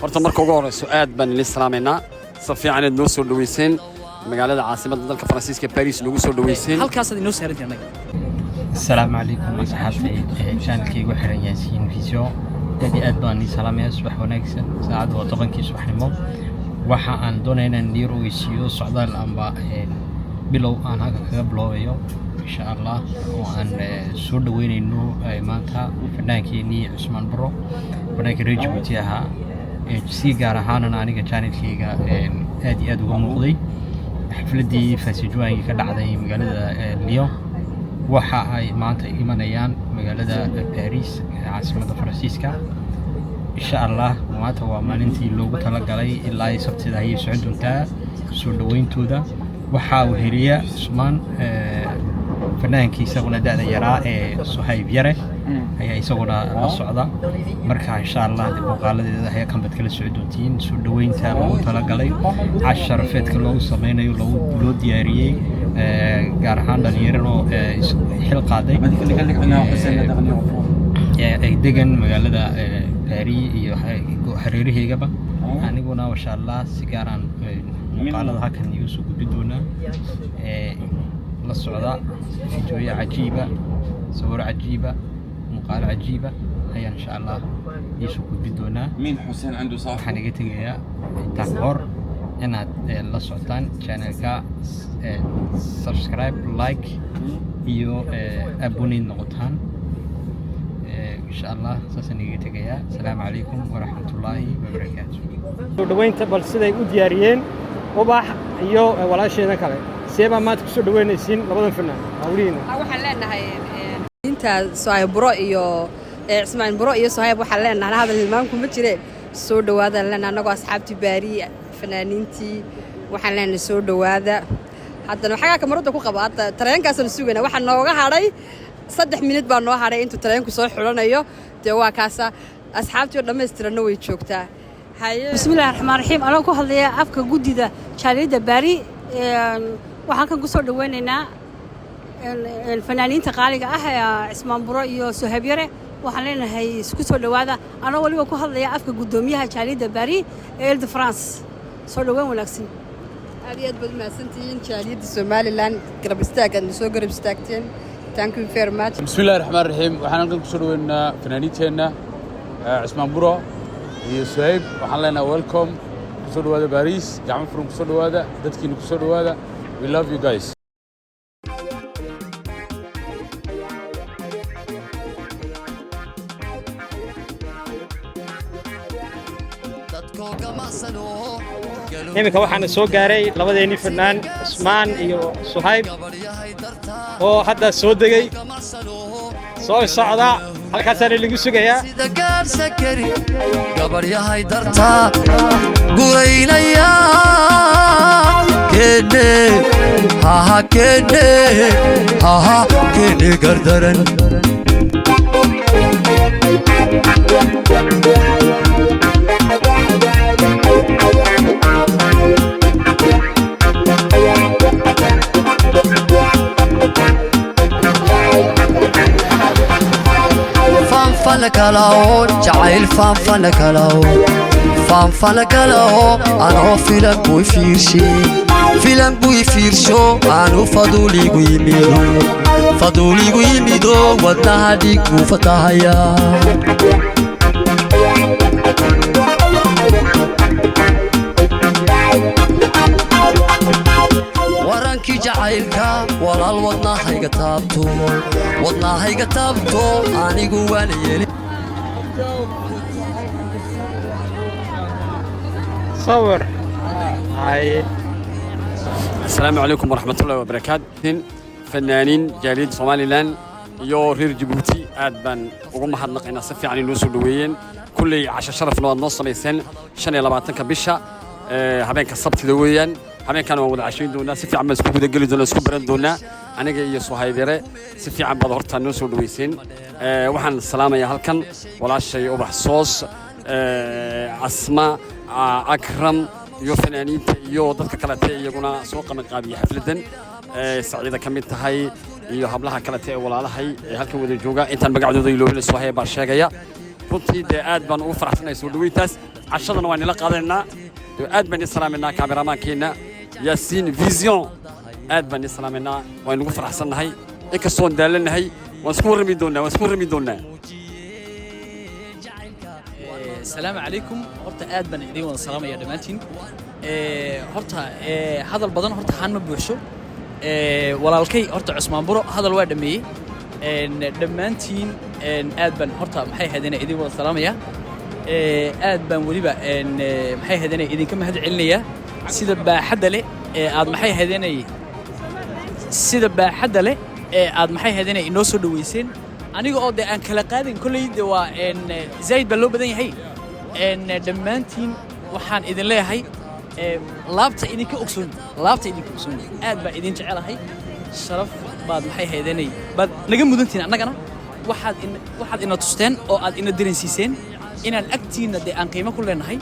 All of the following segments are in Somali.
horta marka ugu horeyso aad baan idin salaameynaa si fiican aad noo soo dhaweyseen magaalada caasimadda dalka Faransiiska Paris nagu soo dhaweyseen halkaas aad inoo saarantahay anaga السلام عليكم أصحابي شانكي وحرن ياسين فيديو دادي أدباني سلامي أصبح ونكسن ساعد وطبنكي صبح نمو وحا أن دونينا نديرو يسيو صعدان الأنباء بلو أنا قبلو إيو إن شاء الله وأن سود وين إنه مانتا فنانكي ني عثمان برو فنانكي ريج بتيها سيجارة هانا أنا كانت كيجا أدي أدو مقضي حفلتي فاسجواني كدعدي مقالة اليوم waxa ay maanta imanayaan magaalada Paris caasimadda Faransiiska insha Allah maanta waa maalintii loogu talagalay ilaa sabtida ay socon doontaa soo dhaweyntooda waxa uu heliya Usmaan fanaankii isaguna da'da yaraa ee Suhayb Yare ayaa isaguna la socda marka insha Allah muuqaaladeeda ayaa kan bad kala socon doontiin soo dhaweynta loogu talagalay casharafeedka loogu sameeyo loo diyaariyay gaar ahaan dhalinyaro xil qaaday ay degan magaalada Paris iyo hareeraheegaba aniguna insha Allah si gaar ah muuqaalada halkan iyo soo gudbin doona la socda fiidiyooyin cajiiba sawir cajiiba muuqaal cajiiba ayaan insha Allah soo gudbin doona min Hussein عنده صاحب waxaan iga tagayaa taakor inaad la socotaan channelka subscribe like iyo abonee noqotaan insha Allah saasan iga tagayaa assalamu alaykum wa rahmatullahi wa barakatuh soo dhaweynta bal siday u diyaariyeen ubax iyo walaasheena kale seeba maad ku soo dhaweynaysiin labadan fanaan awliina waxaan leenahay inta Suhayb Bro iyo Ismaan Bro iyo Suhayb waxaan leenahay hadal hilmaanku ma jireen soo dhawaada lana anagoo asxaabti baari fanaaniintii waxaan leenahay soo dhawaada haddana waxa ka marada ku qaba tareenkaas aan sugana waxa nooga haray 3 minute baa noo haray intuu tareenku soo xulanayo de waa kaasa asxaabtii oo dhameystirana way joogtaa bismillaahir rahmaanir rahiim anoo ku hadlaya afka gudida jaaliyada baari waxaan kan ku soo dhaweynaynaa fanaaniinta qaaliga ah Ismaan Bro iyo Suhayb Yare waxaan leenahay isku soo dhawaada anoo waliba ku hadlaya afka gudoomiyaha jaaliyada baari ee de France soo dhaweyn wanaagsan aad iyo aad baad mahadsantihiin jaaliyada Somaliland garab istaagan soo garab istaagteen thank you very much bismillaahir rahmaanir rahiim waxaan halkan ku soo dhaweynaa fanaaniinteena Ismaan Bro iyo Suhayb waxaan leenahay welcome ku soo dhawaada Paris gacmo furan ku soo dhawaada dadkiina ku soo dhawaada we love you guys imika waxaan soo gaaray labadeeni fanaan Usmaan iyo Suhayb oo hadda soo degay soo socda halkaas aan lagu sugayaa sida gaar sakari gabar yahay darta gureynaya kene kene gardaran فلكلاو جعل فلكلاو أنا فيلم بوي فيرشو أنا فضولي قيميدو ودها ديكو فتايا ورانكي جعيلكا ولا الوضنا هيقا تابتو أني قواني يلي صور هاي السلام عليكم ورحمة الله وبركاته فنانين جاليد سوماليلاند iyo reer Djibouti aad baan ugu mahadnaqaynaa si fiican inoo soo dhaweeyeen kulli casho sharafna waad noo samayseen 25 bisha habeenka sabtida weeyaan habeenkan waan wada cashayn doonaa si fiican baan isku guda gali doonaa isku baran doonaa aniga iyo Suhayb Yare si fiican baad horta noo soo dhaweyseen waxaan salaamayaa halkan walaashay ubax soos asma akram iyo fanaaniinta iyo dadka kale ee iyaguna soo qaban qaabiya xafladan saciida kamid tahay iyo hablaha kale ee walaalahay halkan wada jooga intaan magacdooda iloobin Suhayb baa sheegaya runtii dee aad baan ugu faraxsanahay soo dhaweyntaas cashadana waan ila qaadanaynaa aad baan islaamaynaa kaameramankeena yaasiin vision aad baan islaamaynaa waan ugu faraxsanahay inkastoon daalanahay waan isku warrami doonaa السلام عليكم horta aad baan idin wada salaamaya dhamaantiin horta hadal badan horta xan ma buuxsho walaalkay horta Cusmaan Buro hadal waa dhameeyay dhamaantiin aad baan horta maxay hadana idin wada salaamaya aad baan waliba maxay hadana idinka mahad celinaya sida baaxadda leh aad maxay hadana sida baaxadda leh aad maxay hadana inoo soo dhaweyseen aniga oo aan kala qaadin kulleeyda waa zaid baa loo badan yahay dhamaantiin waxaan idin leeyahay laabta idinka ogsoon aad baa idin jecelahay sharaf baad maxay haydanay baad naga mudantiin annagana waxaad ina tusteen oo aad ina dareensiiseen inaan agtiina dee aan qiimo ku leenahay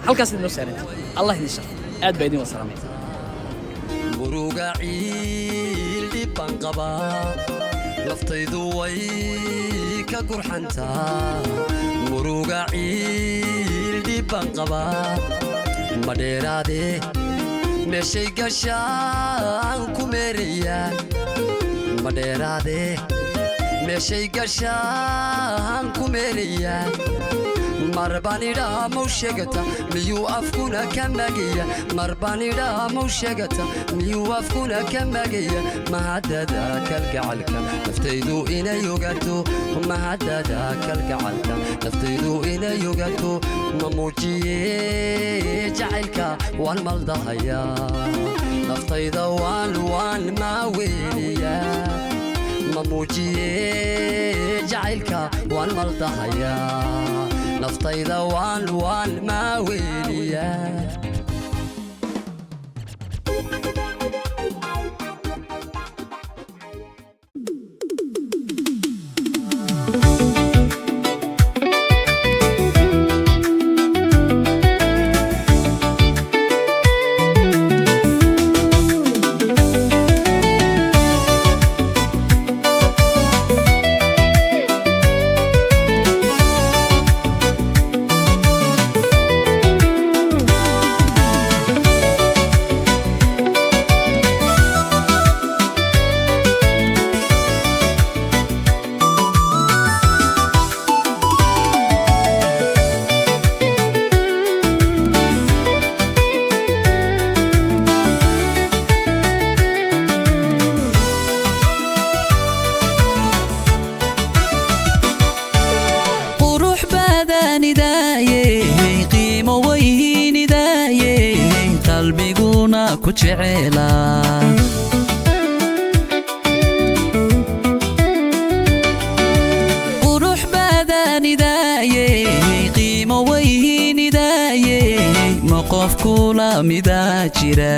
halkaas idinoo saarantay allah idin sharf aad baa idin wasalaamay muruga ciil baan qabaa laftaydu way ka gurxantaa muruga ciil baan qabaa ma dheeraade meeshay gashaan ku meerayaan ma dheeraade meeshay gashaan ku meerayaan marbanida mawshagata miyuu afkuna ka magaya marbanida mawshagata miyuu afkuna ka magaya mahadada kalgacalka naftaydu inay ogato mahadada kalgacalka naftaydu inay ogato ma muujiye jacaylka waan maldahaya naftayda waan ma weeliya ma muujiye jacaylka waan maldahaya naftayda waan ma weeliya qurux badanidaaye qiimo weynidaaye ma qof kula mida jira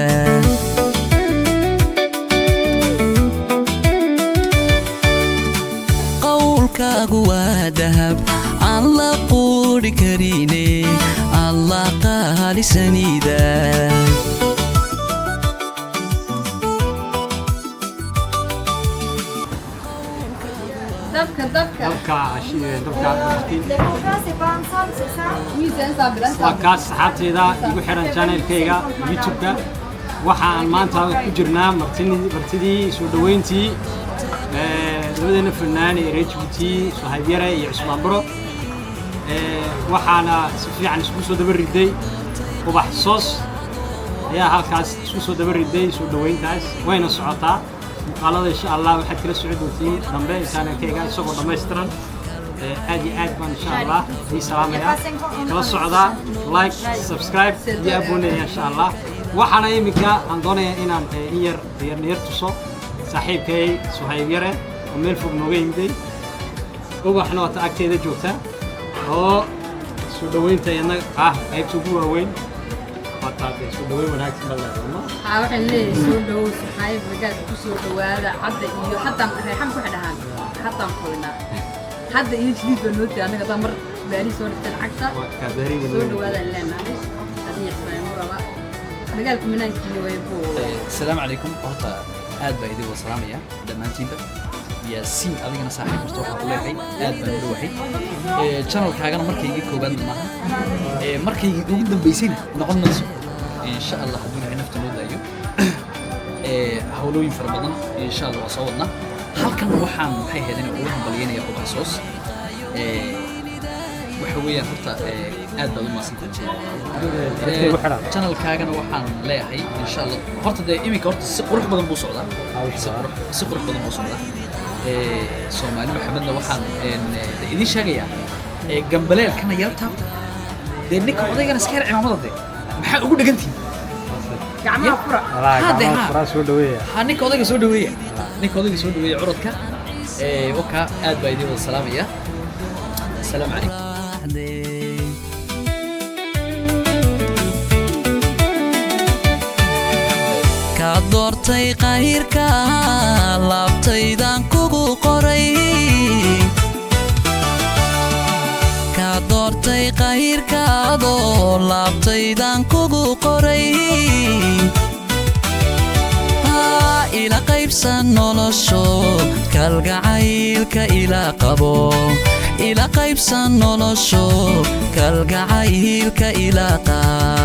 qowlkaagu waa dahab aan la quuri karine alla qaalisanida waa kaas saxaabteyda igu xiran channelkayga youtube-ka waxaan maanta ku jirnaa martidii soo dhaweyntii labadeena fanaan ee reer Djibouti Suhayb Yare iyo Cusmaan Buro waxaana si fiican isku soo daba riday ubax soos ayaa halkaas isku soo daba riday soo dhaweyntaas wayna socotaa muuqaalada insha Allah waxaad kala socon doontiin dambe channelkayga isagoo dhammaystiran aad iyo aad baan insha Allah idin salaamaya kala socda like subscribe iyo abonneeya insha Allah waxaana iminka aan doonayaa inaan in yar tuso saaxiibkay Suhayb Yare oo meel fog nooga yimid ubaxna waa agteeda joogta oo soo dhaweynta inaga qaybta ugu waaweyn وطابع سودوي وناك بلد ما waxaan leeyahay soo dhaw saxaayib ragaad ku soo dhawaada hadda iyo hatta reexan ku xidhaan hatta qoyna hadda in jidid baa noo taagay anaga mar baari soo dhigtan cagta soo dhawaada leenahay hadii xisaan muraba magaalku minaankiina way buu السلام عليكم horta aad baa idin wasalaamaya dhamaantiinba yaasiin adigana saaxiib kasta waxaa u leeyahay aad baan u dhowahay channelkaagana markaygii koobaad maaha markaygii ugu dambaysayna noqon mayso insha allah hadduu ilahay nafta noo daayo hawlooyin fara badan insha allah waa soo wadnaa halkan waxaan maxay ahayd inay ugu hambalyeynaya uga xasuus waxa weeyaan horta aad baad u maasantahay channelkaagana waxaan leeyahay insha allah horta dee iminka horta si qurux badan buu socdaa si qurux badan buu socdaa soomaali maxamedna waxaan idiin sheegayaa gambaleelkana yar taabta dee ninka odaygana iska yar cimaamada dee maxaa ugu dhegantihin gacmaha fura ha ninka odayga soo dhaweeya curadka waka aad baa idiin wada salaamaya السلام عليكم ka doortay qayrka laabtaydan kugu qoray ka doortay qayrka adoo laabtaydan kugu qoray ila qaybsan nolosho kalgacaylka ila qabo ila qaybsan nolosho kalgacaylka ila qabo